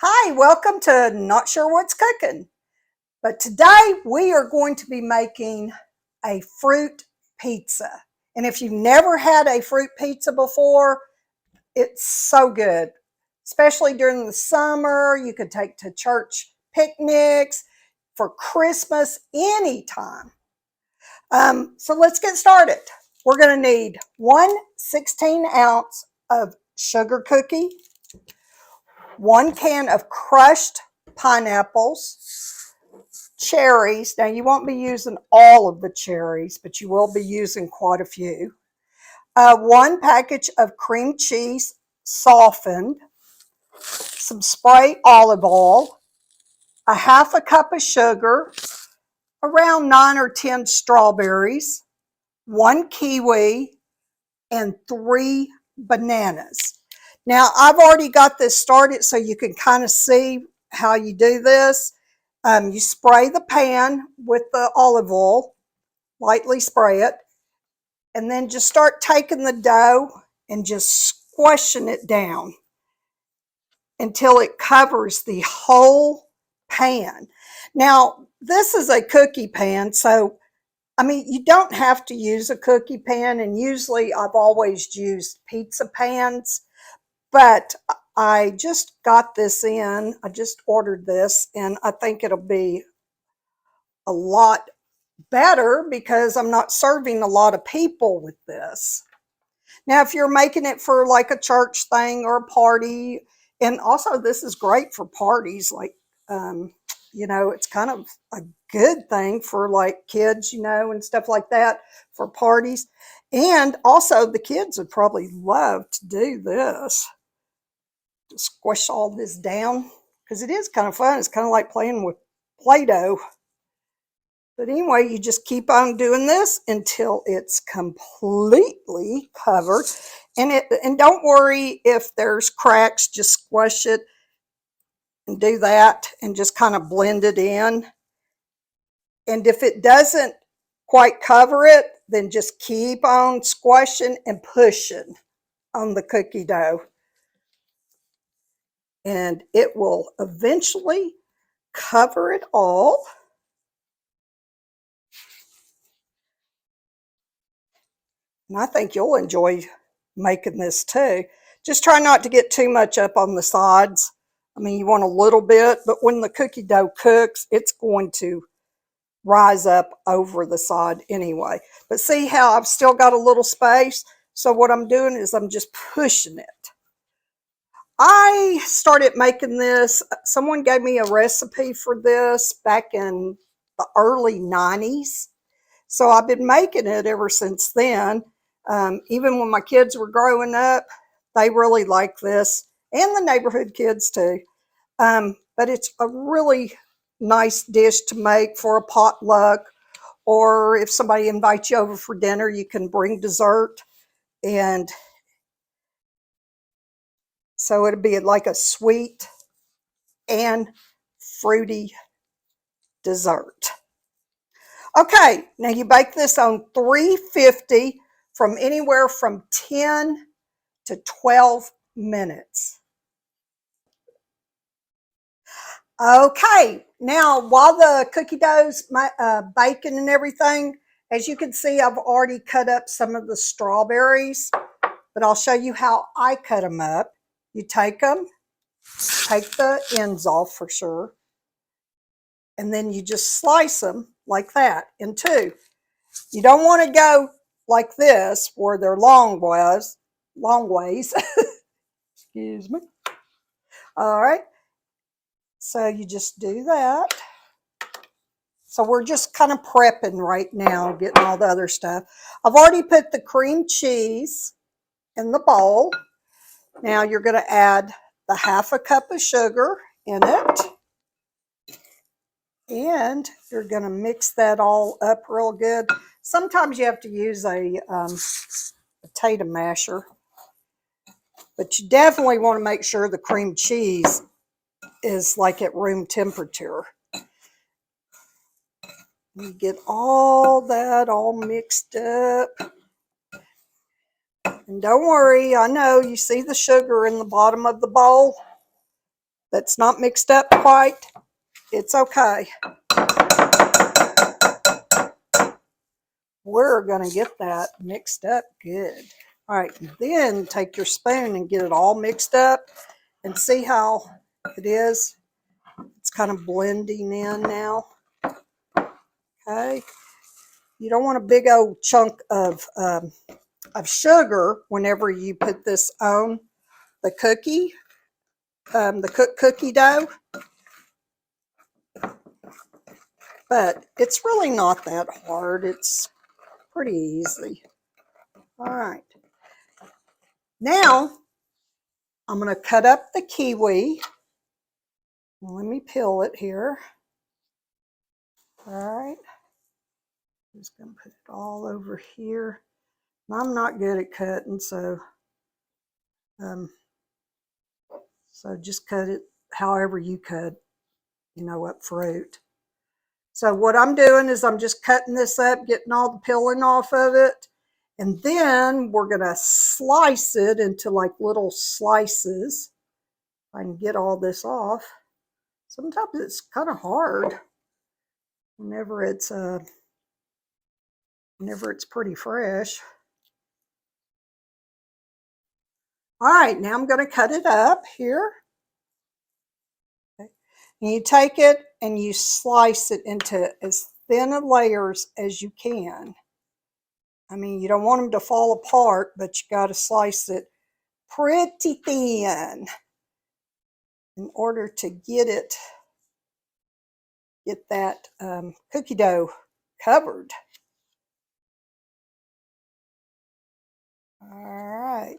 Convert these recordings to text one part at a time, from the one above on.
Hi, welcome to Not Sure What's Cooking. But today we are going to be making a fruit pizza. And if you've never had a fruit pizza before, it's so good. Especially during the summer, you could take to church picnics, for Christmas, anytime. So let's get started. We're going to need 1/16 ounce of sugar cookie, 1 can of crushed pineapples, cherries. Now you won't be using all of the cherries, but you will be using quite a few. 1 package of cream cheese softened, some spray olive oil, a 1/2 cup of sugar, around 9 or 10 strawberries, 1 kiwi, and 3 bananas. Now I've already got this started so you can kind of see how you do this. You spray the pan with the olive oil, lightly spray it, and then just start taking the dough and just squishing it down until it covers the whole pan. Now, this is a cookie pan, so I mean, you don't have to use a cookie pan, and usually I've always used pizza pans, but I just got this in. I just ordered this, and I think it'll be a lot better because I'm not serving a lot of people with this. Now, if you're making it for like a church thing or a party, and also this is great for parties, like, it's kind of a good thing for like kids, and stuff like that for parties. And also the kids would probably love to do this, to squish all this down, because it is kind of fun. It's kind of like playing with Play-Doh. But anyway, you just keep on doing this until it's completely covered. And don't worry if there's cracks, just squash it and do that and just kind of blend it in. And if it doesn't quite cover it, then just keep on squashing and pushing on the cookie dough. And it will eventually cover it all. And I think you'll enjoy making this too. Just try not to get too much up on the sides. I mean, you want a little bit, but when the cookie dough cooks, it's going to rise up over the side anyway. But see how I've still got a little space? So what I'm doing is I'm just pushing it. I started making this. Someone gave me a recipe for this back in the early 90s. So I've been making it ever since then. Even when my kids were growing up, they really like this, and the neighborhood kids too. But it's a really nice dish to make for a potluck, or if somebody invites you over for dinner, you can bring dessert. And so it'd be like a sweet and fruity dessert. Okay, now you bake this on 350 from anywhere from 10 to 12 minutes. Okay, now while the cookie dough's baking and everything, as you can see, I've already cut up some of the strawberries, but I'll show you how I cut them up. You take them, take the ends off for sure, and then you just slice them like that in two. You don't want to go like this where they're long ways. Excuse me. All right. So you just do that. So we're just kind of prepping right now, getting all the other stuff. I've already put the cream cheese in the bowl. Now you're going to add the 1/2 cup of sugar in it. And you're going to mix that all up real good. Sometimes you have to use a potato masher. But you definitely want to make sure the cream cheese is like at room temperature. You get all that all mixed up. And don't worry, I know you see the sugar in the bottom of the bowl. that's not mixed up quite, it's okay. We're going to get that mixed up good. All right, then take your spoon and get it all mixed up and see how it is. It's kind of blending in now. Okay. You don't want a big old chunk of sugar whenever you put this on the cookie, the cooked cookie dough. But it's really not that hard. It's pretty easy. All right. Now, I'm going to cut up the kiwi. Let me peel it here. All right. Just going to put it all over here. I'm not good at cutting, so just cut it however you cut, what fruit. So what I'm doing is I'm just cutting this up, getting all the peeling off of it, and then we're going to slice it into like little slices. I can get all this off. Sometimes it's kind of hard whenever it's pretty fresh. All right, now I'm going to cut it up here. Okay. And you take it and you slice it into as thin of layers as you can. I mean, you don't want them to fall apart, but you got to slice it pretty thin in order to get that cookie dough covered. All right.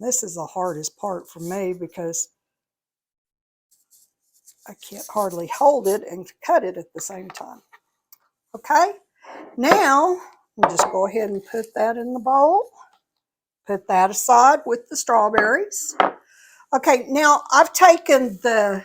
This is the hardest part for me because I can't hardly hold it and cut it at the same time. Okay, now I'll just go ahead and put that in the bowl. Put that aside with the strawberries. Okay, now I've taken the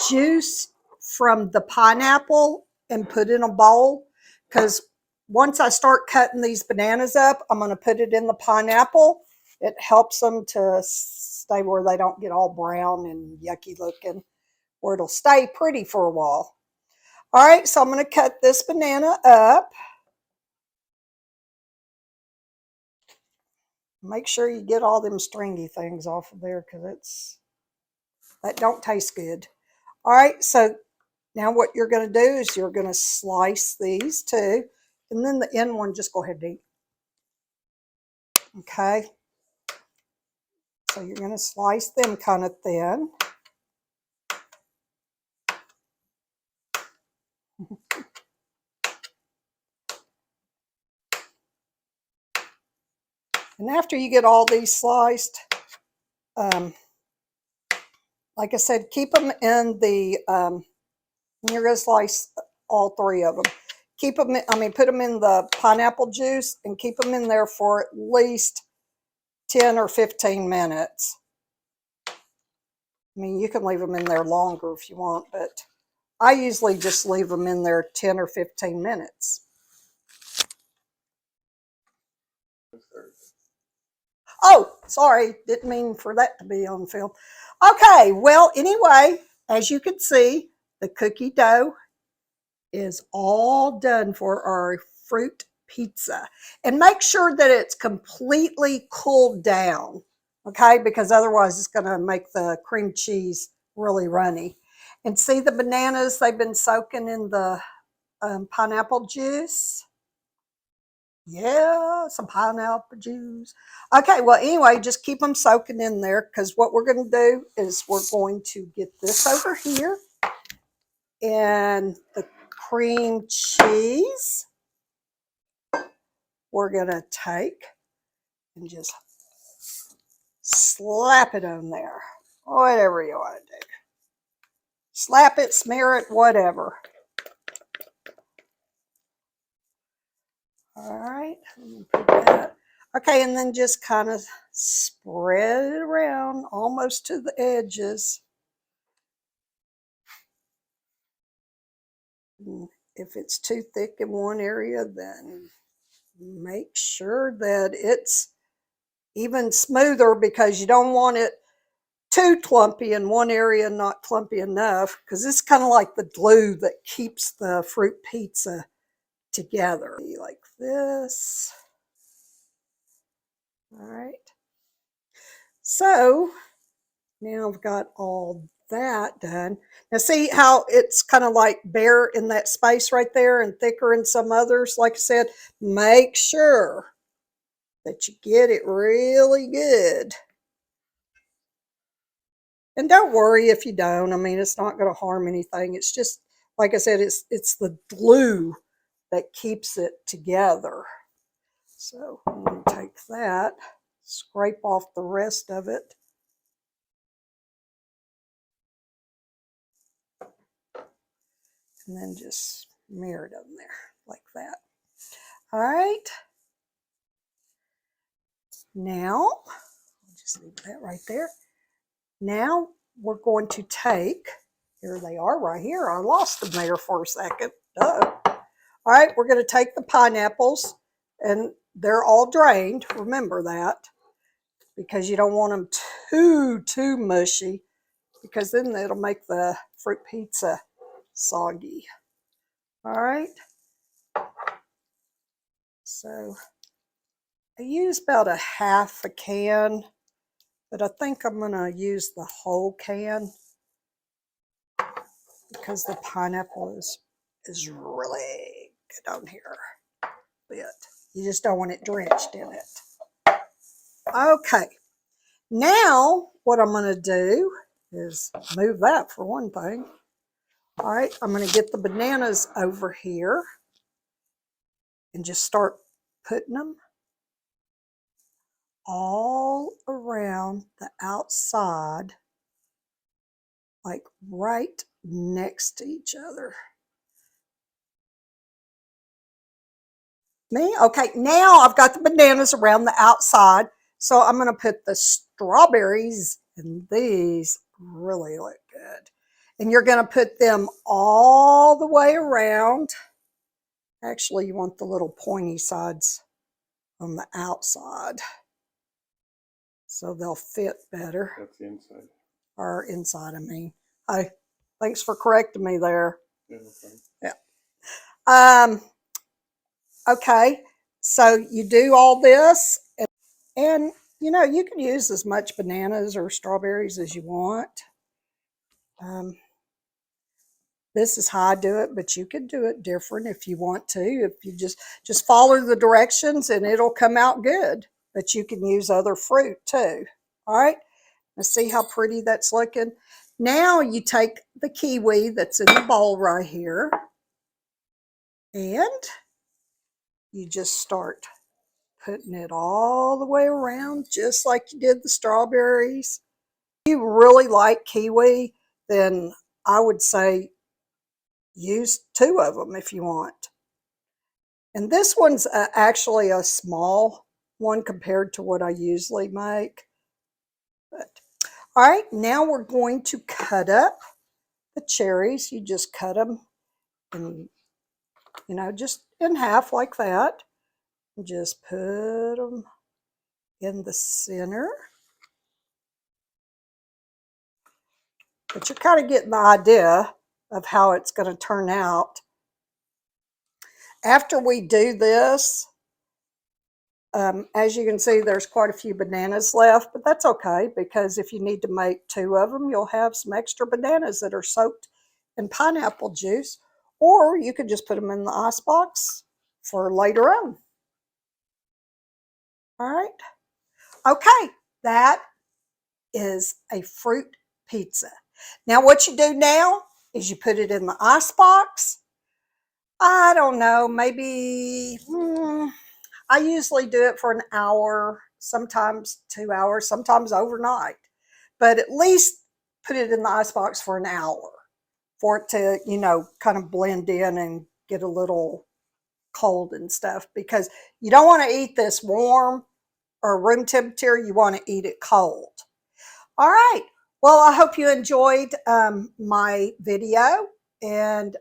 juice from the pineapple and put in a bowl because once I start cutting these bananas up, I'm going to put it in the pineapple. It helps them to stay where they don't get all brown and yucky looking, where it'll stay pretty for a while. All right, so I'm going to cut this banana up. Make sure you get all them stringy things off of there because that don't taste good. All right, so now what you're going to do is you're going to slice these too, and then the end one, just go ahead and eat. Okay, so you're going to slice them kind of thin. And after you get all these sliced, like I said, keep them in the, you're going to slice all three of them. Keep them, put them in the pineapple juice and keep them in there for at least 10 or 15 minutes. You can leave them in there longer if you want, but I usually just leave them in there 10 or 15 minutes. Oh, sorry, didn't mean for that to be on film. Okay, well, anyway, as you can see, the cookie dough is all done for our fruit pizza. And make sure that it's completely cooled down, okay? Because otherwise it's going to make the cream cheese really runny. And see the bananas, they've been soaking in the pineapple juice. Yeah, some pineapple juice. Okay, well, anyway, just keep them soaking in there because what we're going to do is we're going to get this over here and the cream cheese we're going to take and just slap it on there. Whatever you want to do. Slap it, smear it, whatever. All right, put that. Okay, and then just kind of spread it around almost to the edges. And if it's too thick in one area, then make sure that it's even smoother because you don't want it too clumpy in one area and not clumpy enough, because it's kind of like the glue that keeps the fruit pizza together. Like this. All right. So now I've got all that done. Now see how it's kind of like bare in that space right there and thicker in some others. Like I said, make sure that you get it really good. And don't worry if you don't. I mean, it's not going to harm anything. It's just, like I said, it's the glue that keeps it together. So I'm going to take that, scrape off the rest of it. And then just smear it on there like that. All right. Now, I'll just leave that right there. Now we're going to take, here they are right here. I lost them there for a second. All right, we're going to take the pineapples, and they're all drained. Remember that, because you don't want them too mushy, because then it'll make the fruit pizza soggy. All right. So I use about a half a can, but I think I'm going to use the whole can because the pineapple is really good on here. But you just don't want it drenched in it. Okay. Now what I'm going to do is move that for one thing. All right, I'm going to get the bananas over here and just start putting them all around the outside, like right next to each other. Me? Okay, now I've got the bananas around the outside, so I'm going to put the strawberries, and these really look good. And you're going to put them all the way around. Actually, you want the little pointy sides on the outside, so they'll fit better. That's the inside. Or inside, I mean. Hi, thanks for correcting me there. Yeah, okay. Yeah. Okay, so you do all this, and you know, you can use as much bananas or strawberries as you want. This is how I do it, but you could do it different if you want to. If you just follow the directions and it'll come out good. But you can use other fruit too. All right, let's see how pretty that's looking. Now you take the kiwi that's in the bowl right here, and you just start putting it all the way around, just like you did the strawberries. If you really like kiwi, then I would say use 2 of them if you want. And this one's actually a small one compared to what I usually make. But, all right, now we're going to cut up the cherries. You just cut them, and you know, just in half like that. Just put them in the center. But you're kind of getting the idea of how it's going to turn out. After we do this, as you can see, there's quite a few bananas left, but that's okay, because if you need to make 2 of them, you'll have some extra bananas that are soaked in pineapple juice, or you could just put them in the icebox for later on. All right. Okay, that is a fruit pizza. Now what you do now is you put it in the icebox. I don't know, maybe I usually do it for an hour, sometimes 2 hours, sometimes overnight. But at least put it in the icebox for an hour for it to, you know, kind of blend in and get a little cold and stuff, because you don't want to eat this warm or room temperature. You want to eat it cold. All right. Well, I hope you enjoyed my video, and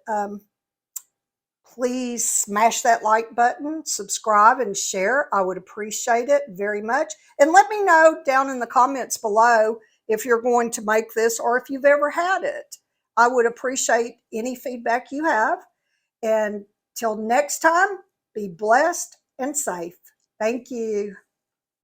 please smash that like button, subscribe, and share. I would appreciate it very much. And let me know down in the comments below if you're going to make this or if you've ever had it. I would appreciate any feedback you have. And till next time, be blessed and safe. Thank you.